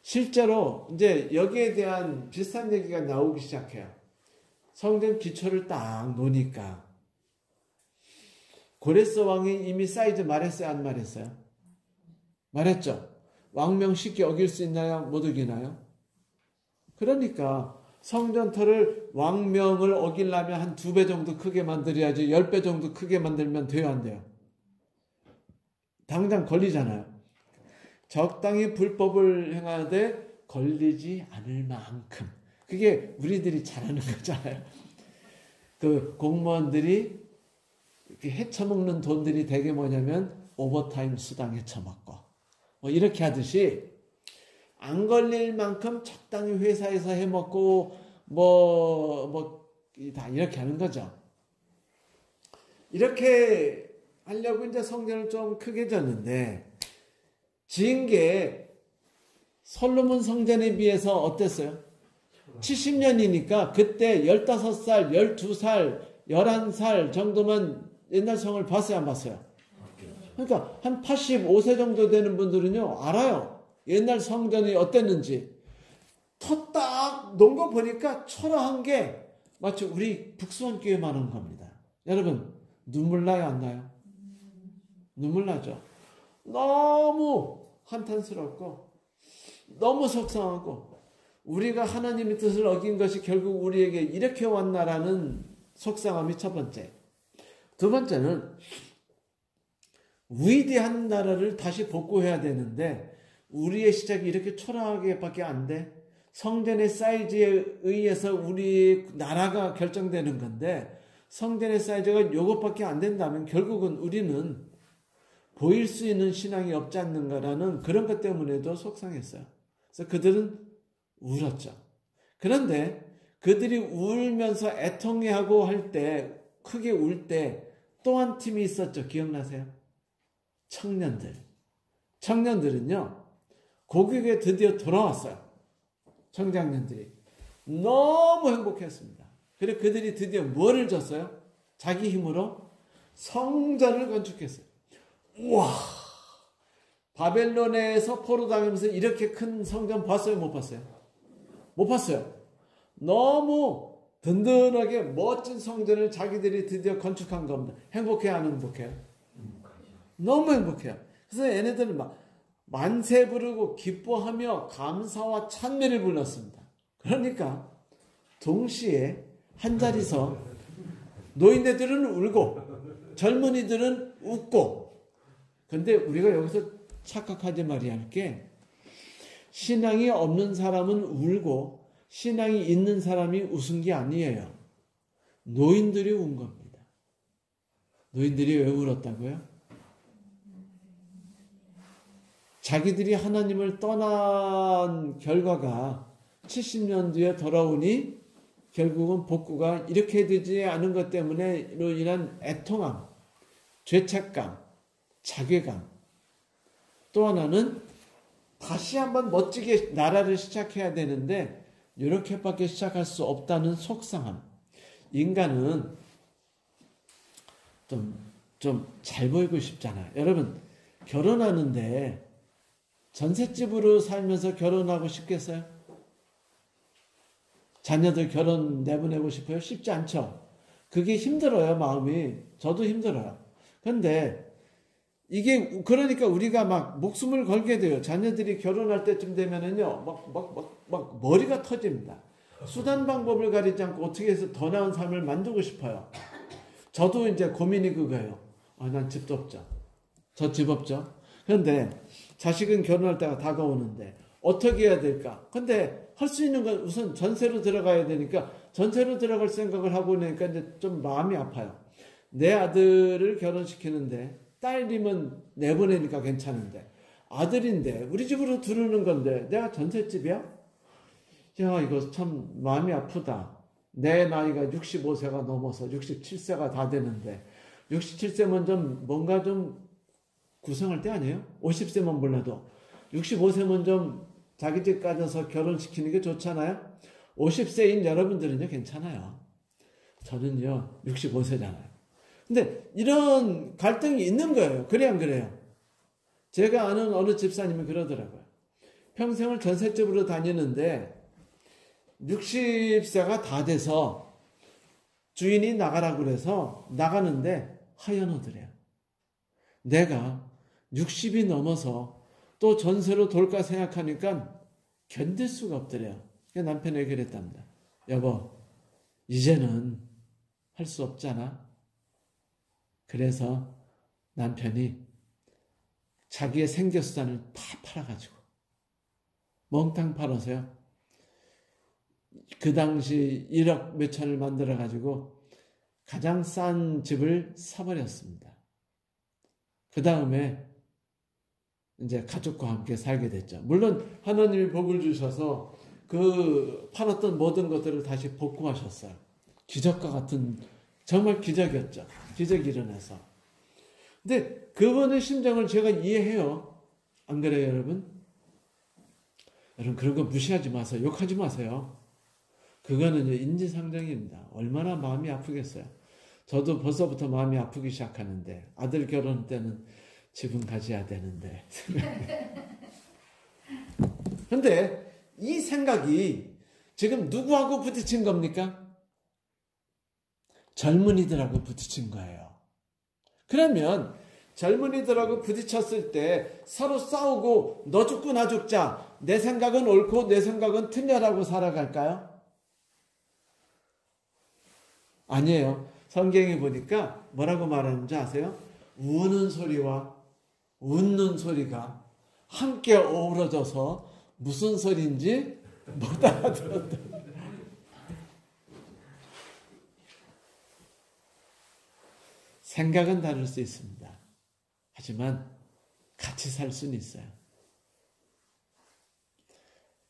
실제로 이제 여기에 대한 비슷한 얘기가 나오기 시작해요. 성전 기초를 딱 놓으니까 고레스 왕이 이미 사이즈 말했어요? 안 말했어요? 말했죠. 왕명 쉽게 어길 수 있나요? 못 어기나요? 그러니까 성전터를 왕명을 어기려면 한 2배 정도 크게 만들어야지 10배 정도 크게 만들면 돼요? 안 돼요? 당장 걸리잖아요. 적당히 불법을 행하되 걸리지 않을 만큼. 그게 우리들이 잘하는 거잖아요. 그 공무원들이 이렇게 헤쳐먹는 돈들이 되게 뭐냐면 오버타임 수당 헤쳐먹고 뭐 이렇게 하듯이 안 걸릴 만큼 적당히 회사에서 해먹고 다 이렇게 하는 거죠. 이렇게 하려고 이제 성전을 좀 크게 졌는데 지은 게 솔로몬 성전에 비해서 어땠어요? 70년이니까 그때 15살, 12살, 11살 정도만 옛날 성을 봤어요, 안 봤어요? 그러니까 한 85세 정도 되는 분들은요, 알아요. 옛날 성전이 어땠는지. 터 놓은 거 보니까 초라한 게 마치 우리 북수원교회만 한 겁니다. 여러분, 눈물 나요, 안 나요? 눈물 나죠? 너무 한탄스럽고, 너무 속상하고, 우리가 하나님의 뜻을 어긴 것이 결국 우리에게 이렇게 왔나라는 속상함이 첫 번째. 두 번째는 위대한 나라를 다시 복구해야 되는데 우리의 시작이 이렇게 초라하게밖에 안 돼. 성전의 사이즈에 의해서 우리 나라가 결정되는 건데 성전의 사이즈가 이것밖에 안 된다면 결국은 우리는 보일 수 있는 신앙이 없지 않는가라는 그런 것 때문에도 속상했어요. 그래서 그들은 울었죠. 그런데 그들이 울면서 애통해하고 할 때, 크게 울 때 또 한 팀이 있었죠. 기억나세요? 청년들. 청년들은요, 고국에 드디어 돌아왔어요. 청장년들이. 너무 행복했습니다. 그래서 그들이 드디어 뭐를 줬어요? 자기 힘으로 성전을 건축했어요. 우와! 바벨론에서 포로당하면서 이렇게 큰 성전 봤어요? 못 봤어요? 못 봤어요. 너무 든든하게 멋진 성전을 자기들이 드디어 건축한 겁니다. 행복해요? 안 행복해요? 너무 행복해요. 그래서 얘네들은 막 만세 부르고 기뻐하며 감사와 찬미를 불렀습니다. 그러니까 동시에 한 자리서 노인네들은 울고 젊은이들은 웃고. 근데 우리가 여기서 착각하지 말아야 할 게 신앙이 없는 사람은 울고 신앙이 있는 사람이 웃은 게 아니에요. 노인들이 운 겁니다. 노인들이 왜 울었다고요? 자기들이 하나님을 떠난 결과가 70년 뒤에 돌아오니 결국은 복구가 이렇게 되지 않은 것 때문에로 인한 애통함, 죄책감, 자괴감. 또 하나는 다시 한번 멋지게 나라를 시작해야 되는데 이렇게밖에 시작할 수 없다는 속상함. 인간은 좀 잘 보이고 싶잖아요. 여러분, 결혼하는데 전셋집으로 살면서 결혼하고 싶겠어요? 자녀들 결혼 내보내고 싶어요? 쉽지 않죠? 그게 힘들어요, 마음이. 저도 힘들어요. 그런데 이게 그러니까 우리가 막 목숨을 걸게 돼요. 자녀들이 결혼할 때쯤 되면은요, 막 머리가 터집니다. 수단 방법을 가리지 않고 어떻게 해서 더 나은 삶을 만들고 싶어요. 저도 이제 고민이 그거예요. 난 집도 없죠. 저 집 없죠. 그런데 자식은 결혼할 때가 다가오는데 어떻게 해야 될까? 근데 할 수 있는 건 우선 전세로 들어가야 되니까 전세로 들어갈 생각을 하고 나니까 이제 좀 마음이 아파요. 내 아들을 결혼시키는데 딸이면 내보내니까 괜찮은데 아들인데 우리 집으로 들어오는 건데 내가 전셋집이야? 야, 이거 참 마음이 아프다. 내 나이가 65세가 넘어서 67세가 다 되는데 67세면 좀 뭔가 좀 구성할 때 아니에요? 50세만 몰라도 65세면 좀 자기 집 가져서 결혼시키는 게 좋잖아요. 50세인 여러분들은요 괜찮아요. 저는요 65세잖아요. 근데 이런 갈등이 있는 거예요. 그래 안 그래요? 제가 아는 어느 집사님이 그러더라고요. 평생을 전셋집으로 다니는데 60세가 다 돼서 주인이 나가라고 그래서 나가는데 하연어들이에요. 내가 60이 넘어서 또 전세로 돌까 생각하니까 견딜 수가 없더래요. 남편에게 그랬답니다. 여보, 이제는 할 수 없잖아. 그래서 남편이 자기의 생계수단을 다 팔아가지고 몽땅 팔아서요. 그 당시 1억 몇천을 만들어가지고 가장 싼 집을 사버렸습니다. 그 다음에 이제 가족과 함께 살게 됐죠. 물론 하나님이 복을 주셔서 그 팔았던 모든 것들을 다시 복구하셨어요. 기적과 같은 정말 기적이었죠. 기적이 일어나서. 근데 그분의 심정을 제가 이해해요. 안 그래요, 여러분? 여러분 그런 거 무시하지 마세요. 욕하지 마세요. 그거는 인지상정입니다. 얼마나 마음이 아프겠어요. 저도 벌써부터 마음이 아프기 시작하는데 아들 결혼 때는 집은 가져야 되는데. 근데 이 생각이 지금 누구하고 부딪힌 겁니까? 젊은이들하고 부딪힌 거예요. 그러면 젊은이들하고 부딪혔을 때 서로 싸우고 너 죽고 나 죽자, 내 생각은 옳고 내 생각은 틀려라고 살아갈까요? 아니에요. 성경에 보니까 뭐라고 말하는지 아세요? 우는 소리와 웃는 소리가 함께 어우러져서 무슨 소리인지 못 알아들었다. 생각은 다를 수 있습니다. 하지만 같이 살 수는 있어요.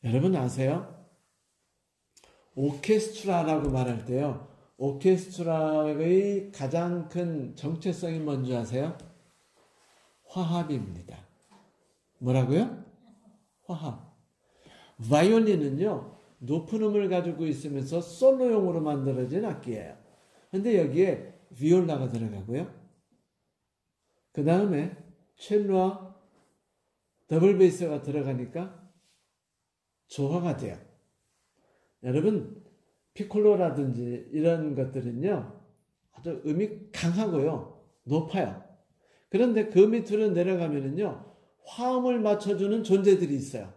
여러분 아세요? 오케스트라라고 말할 때요. 오케스트라의 가장 큰 정체성이 뭔지 아세요? 화합입니다. 뭐라고요? 화합. 바이올린은요, 높은 음을 가지고 있으면서 솔로용으로 만들어진 악기예요. 근데 여기에 비올라가 들어가고요. 그 다음에 첼로와 더블 베이스가 들어가니까 조화가 돼요. 여러분, 피콜로라든지 이런 것들은요, 아주 음이 강하고요, 높아요. 그런데 그 밑으로 내려가면은요, 화음을 맞춰주는 존재들이 있어요.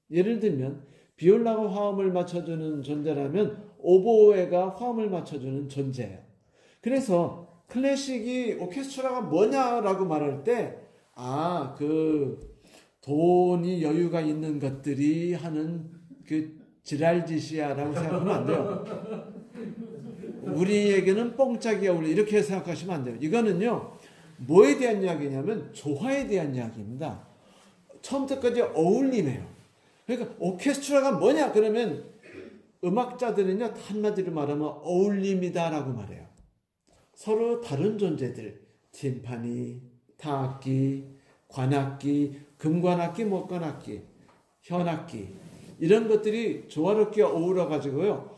예를 들면, 비올라가 화음을 맞춰주는 존재라면, 오보에가 화음을 맞춰주는 존재예요. 그래서 클래식이 오케스트라가 뭐냐라고 말할 때, 돈이 여유가 있는 것들이 하는 그 지랄짓이야라고 생각하면 안 돼요. 우리에게는 뽕짝이야, 우리 이렇게 생각하시면 안 돼요. 이거는요, 뭐에 대한 이야기냐면 조화에 대한 이야기입니다. 처음부터까지 어울림이에요. 그러니까 오케스트라가 뭐냐 그러면 음악자들은요, 한마디로 말하면 어울림이다라고 말해요. 서로 다른 존재들, 팀파니, 타악기, 관악기, 금관악기, 목관악기, 현악기 이런 것들이 조화롭게 어우러 가지고요.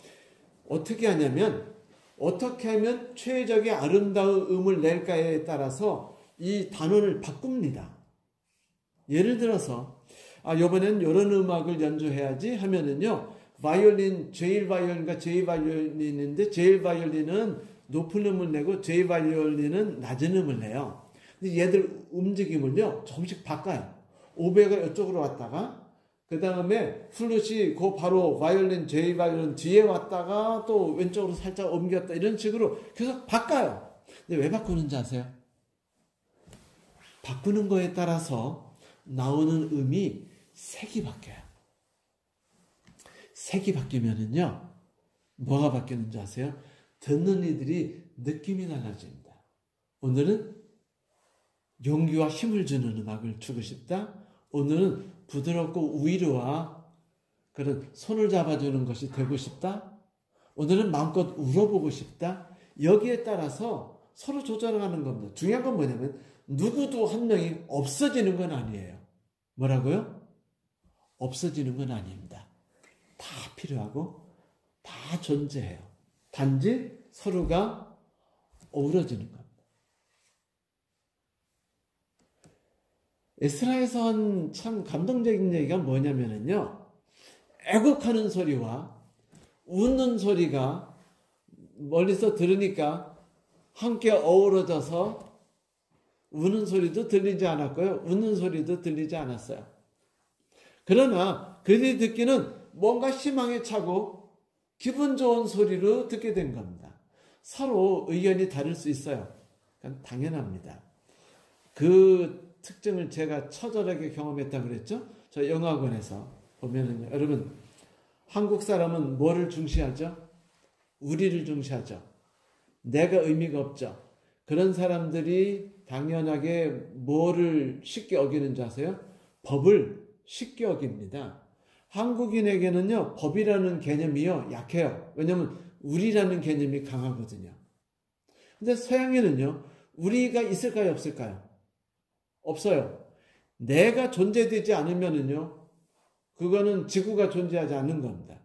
어떻게 하냐면 어떻게 하면 최적의 아름다운 음을 낼까에 따라서 이 단원을 바꿉니다. 예를 들어서 이번엔 이런 음악을 연주해야지 하면은요. 바이올린, 제일 바이올린과 제이 바이올린인데 제일 바이올린은 높은 음을 내고 제이 바이올린은 낮은 음을 내요. 근데 얘들 움직임을요. 조금씩 바꿔요. 오베가 이쪽으로 왔다가 그 다음에 플룻이 그 바로 바이올린, 제이 바이올린 뒤에 왔다가 또 왼쪽으로 살짝 옮겼다 이런 식으로 계속 바꿔요. 근데 왜 바꾸는지 아세요? 바꾸는 거에 따라서 나오는 음이 색이 바뀌어요. 색이 바뀌면은요, 뭐가 바뀌는지 아세요? 듣는 이들이 느낌이 달라집니다. 오늘은 용기와 힘을 주는 음악을 주고 싶다. 오늘은 부드럽고 위로와 그런 손을 잡아주는 것이 되고 싶다. 오늘은 마음껏 울어보고 싶다. 여기에 따라서 서로 조절하는 겁니다. 중요한 건 뭐냐면 누구도 한 명이 없어지는 건 아니에요. 뭐라고요? 없어지는 건 아닙니다. 다 필요하고 다 존재해요. 단지 서로가 어우러지는 겁니다. 에스라에선 참 감동적인 얘기가 뭐냐면요. 애곡하는 소리와 웃는 소리가 멀리서 들으니까 함께 어우러져서 우는 소리도 들리지 않았고요. 웃는 소리도 들리지 않았어요. 그러나 그들이 듣기는 뭔가 희망에 차고 기분 좋은 소리로 듣게 된 겁니다. 서로 의견이 다를 수 있어요. 그건 당연합니다. 그 특징을 제가 처절하게 경험했다고 그랬죠? 저 영화관에서 보면은요. 여러분, 한국 사람은 뭐를 중시하죠? 우리를 중시하죠. 내가 의미가 없죠. 그런 사람들이 당연하게 뭐를 쉽게 어기는 줄 아세요? 법을 쉽게 어깁니다. 한국인에게는요, 법이라는 개념이요, 약해요. 왜냐하면 우리라는 개념이 강하거든요. 근데 서양에는요, 우리가 있을까요, 없을까요? 없어요. 내가 존재되지 않으면은요, 그거는 지구가 존재하지 않는 겁니다.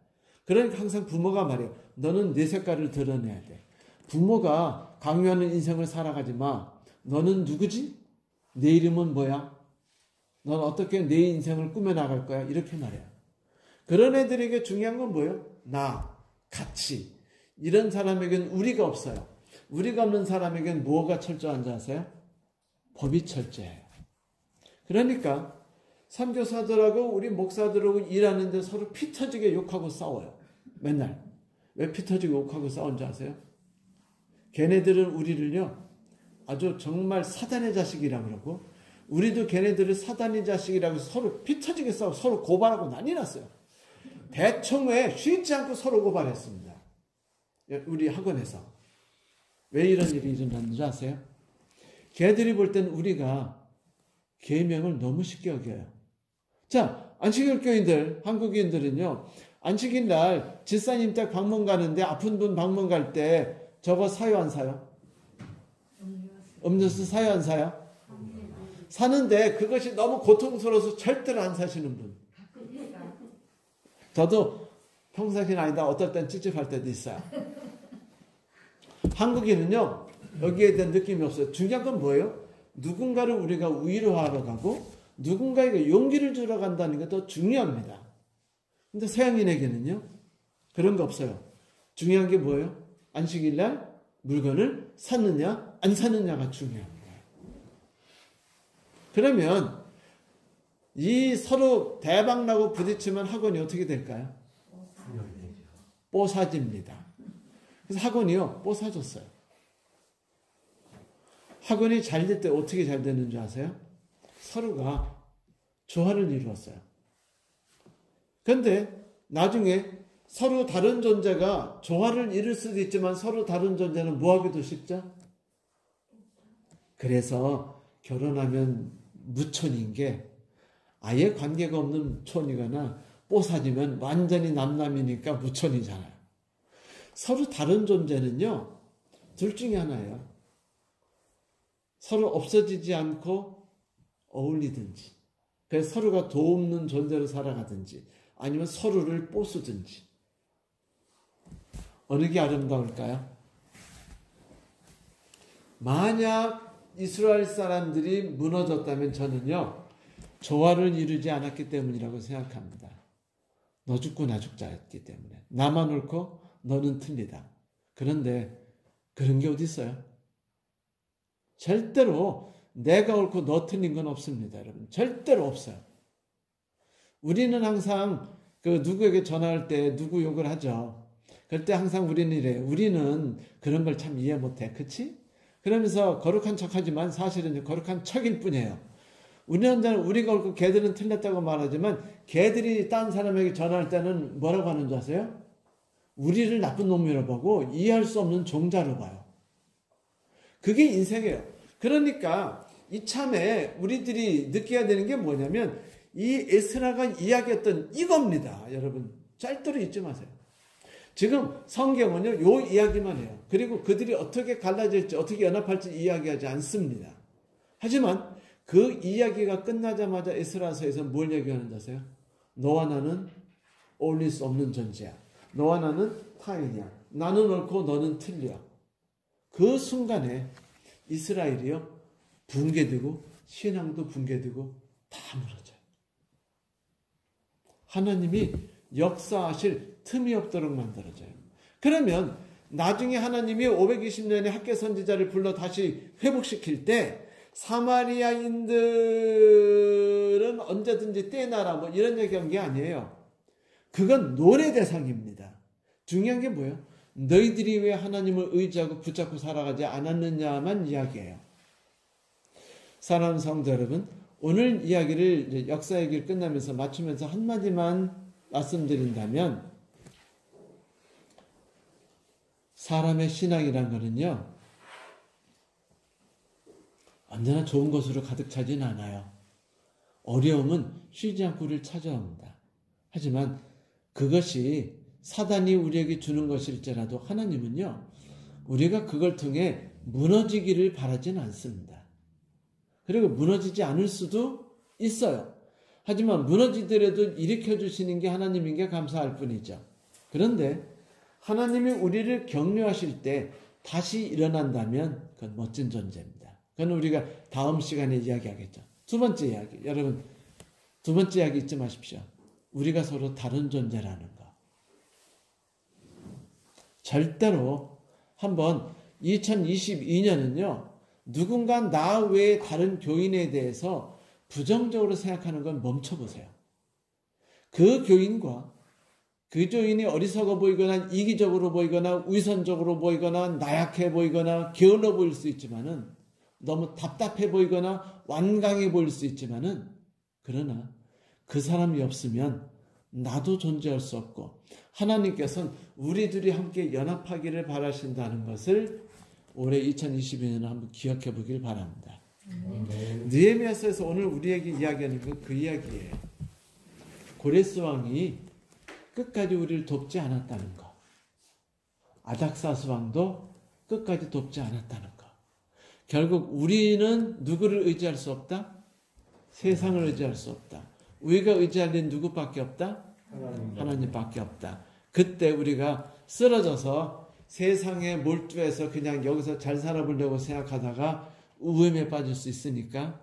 그러니까 항상 부모가 말해요. 너는 내 색깔을 드러내야 돼. 부모가 강요하는 인생을 살아가지 마. 너는 누구지? 내 이름은 뭐야? 넌 어떻게 내 인생을 꾸며나갈 거야? 이렇게 말해요. 그런 애들에게 중요한 건 뭐예요? 나, 가치. 이런 사람에게는 우리가 없어요. 우리가 없는 사람에게는 뭐가 철저한 줄 아세요? 법이 철저해요. 그러니까 선교사들하고 우리 목사들하고 일하는데 서로 피 터지게 욕하고 싸워요. 맨날. 왜 피 터지게 욕하고 싸운 줄 아세요? 걔네들은 우리를요, 아주 정말 사단의 자식이라고 그러고, 우리도 걔네들을 사단의 자식이라고 서로 피 터지게 싸우고 서로 고발하고 난리 났어요. 대총회 쉬지 않고 서로 고발했습니다. 우리 학원에서. 왜 이런 일이 일어났는지 아세요? 걔들이 볼 때는 우리가 계명을 너무 쉽게 여겨요. 자, 안식일 교인들, 한국인들은요, 안식일 날 집사님 댁 방문 가는데 아픈 분 방문 갈 때 저거 사요 안 사요? 음료수 사요 안 사요? 사는데 그것이 너무 고통스러워서 절대로 안 사시는 분. 저도 평상시는 아니다. 어떨 땐 찝찝할 때도 있어요. 한국인은요, 여기에 대한 느낌이 없어요. 중요한 건 뭐예요? 누군가를 우리가 위로하러 가고 누군가에게 용기를 주러 간다는 게 더 중요합니다. 근데 서양인에게는요, 그런 거 없어요. 중요한 게 뭐예요? 안식일 날 물건을 샀느냐 안 샀느냐가 중요합니다. 그러면 이 서로 대박나고 부딪히면 학원이 어떻게 될까요? 뽀사집니다. 그래서 학원이요, 뽀사졌어요. 학원이 잘 될 때 어떻게 잘 되는 줄 아세요? 서로가 조화를 이루었어요. 그런데 나중에 서로 다른 존재가 조화를 이룰 수도 있지만 서로 다른 존재는 뭐하기도 쉽죠? 그래서 결혼하면 무촌인 게 아예 관계가 없는 촌이거나 뽀사지면 완전히 남남이니까 무촌이잖아요. 서로 다른 존재는요, 둘 중에 하나예요. 서로 없어지지 않고 어울리든지, 그래서 서로가 도움는 존재로 살아가든지, 아니면 서로를 뽀수든지. 어느 게 아름다울까요? 만약 이스라엘 사람들이 무너졌다면 저는요, 조화를 이루지 않았기 때문이라고 생각합니다. 너 죽고 나 죽자였기 때문에. 나만 옳고 너는 틀리다. 그런데 그런 게 어디 있어요? 절대로 내가 옳고 너 틀린 건 없습니다, 여러분. 절대로 없어요. 우리는 항상 그 누구에게 전화할 때 누구 욕을 하죠. 그럴 때 항상 우리는 이래요. 우리는 그런 걸 참 이해 못해. 그치? 그러면서 거룩한 척하지만 사실은 거룩한 척일 뿐이에요. 우리는 우리가 옳고 걔들은 틀렸다고 말하지만 걔들이 딴 사람에게 전화할 때는 뭐라고 하는 줄 아세요? 우리를 나쁜 놈이라고 보고 이해할 수 없는 종자로 봐요. 그게 인생이에요. 그러니까 이참에 우리들이 느껴야 되는 게 뭐냐면 이 에스라가 이야기했던 이겁니다. 여러분 절대로 잊지 마세요. 지금 성경은요, 요 이야기만 해요. 그리고 그들이 어떻게 갈라질지, 어떻게 연합할지 이야기하지 않습니다. 하지만 그 이야기가 끝나자마자 에스라서에서 뭘 얘기하는지 아세요? 너와 나는 어울릴 수 없는 존재야. 너와 나는 타인이야. 나는 옳고 너는 틀려. 그 순간에 이스라엘이요, 붕괴되고 신앙도 붕괴되고 다 무너져요. 하나님이 역사하실 틈이 없도록 만들어져요. 그러면 나중에 하나님이 520년의 학계 선지자를 불러 다시 회복시킬 때 사마리아인들은 언제든지 떼나라 뭐 이런 얘기한 게 아니에요. 그건 논의 대상입니다. 중요한 게 뭐예요? 너희들이 왜 하나님을 의지하고 붙잡고 살아가지 않았느냐만 이야기해요. 사랑하는 성도 여러분, 오늘 이야기를 역사 얘기를 끝나면서 맞추면서 한마디만 말씀드린다면 사람의 신앙이란 거는요 언제나 좋은 것으로 가득 차진 않아요. 어려움은 쉬지 않고 우리를 찾아옵니다. 하지만 그것이 사단이 우리에게 주는 것일지라도 하나님은요 우리가 그걸 통해 무너지기를 바라진 않습니다. 그리고 무너지지 않을 수도 있어요. 하지만 무너지더라도 일으켜 주시는 게 하나님인 게 감사할 뿐이죠. 그런데 하나님이 우리를 격려하실 때 다시 일어난다면 그건 멋진 존재입니다. 그건 우리가 다음 시간에 이야기하겠죠. 두 번째 이야기. 여러분, 두 번째 이야기 잊지 마십시오. 우리가 서로 다른 존재라는 거. 절대로 한번 2022년은요. 누군가 나 외에 다른 교인에 대해서 부정적으로 생각하는 건 멈춰보세요. 그 교인과 그 교인이 어리석어 보이거나 이기적으로 보이거나 위선적으로 보이거나 나약해 보이거나 게을러 보일 수 있지만은 너무 답답해 보이거나 완강해 보일 수 있지만은 그러나 그 사람이 없으면 나도 존재할 수 없고 하나님께서는 우리 둘이 함께 연합하기를 바라신다는 것을 올해 2022년에 한번 기억해 보길 바랍니다. 느헤미야서에서 오늘 우리에게 이야기하는 건 그 이야기예요. 고레스 왕이 끝까지 우리를 돕지 않았다는 거. 아닥사스 왕도 끝까지 돕지 않았다는 거. 결국 우리는 누구를 의지할 수 없다? 세상을 의지할 수 없다. 우리가 의지할 일은 누구밖에 없다? 하나님밖에 없다. 그때 우리가 쓰러져서 세상에 몰두해서 그냥 여기서 잘 살아보려고 생각하다가 우음에 빠질 수 있으니까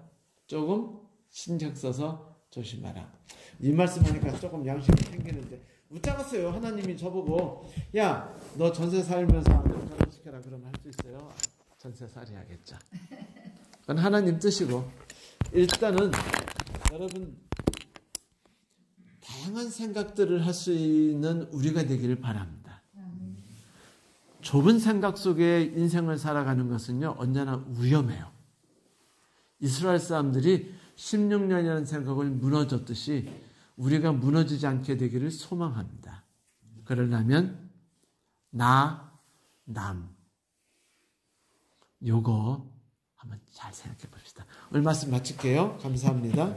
조금 신경 써서 조심하라. 이 말씀하니까 조금 양심이 생기는데 웃자겠어요. 하나님이 저보고 야, 너 전세 살면서 아들 결혼시켜라 그러면 할 수 있어요? 전세 살해야겠죠. 그건 하나님 뜻이고 일단은 여러분 다양한 생각들을 할 수 있는 우리가 되기를 바랍니다. 좁은 생각 속에 인생을 살아가는 것은요 언제나 위험해요. 이스라엘 사람들이 16년이라는 생각을 무너졌듯이 우리가 무너지지 않게 되기를 소망합니다. 그러려면 나, 남 요거 한번 잘 생각해 봅시다. 오늘 말씀 마칠게요. 감사합니다.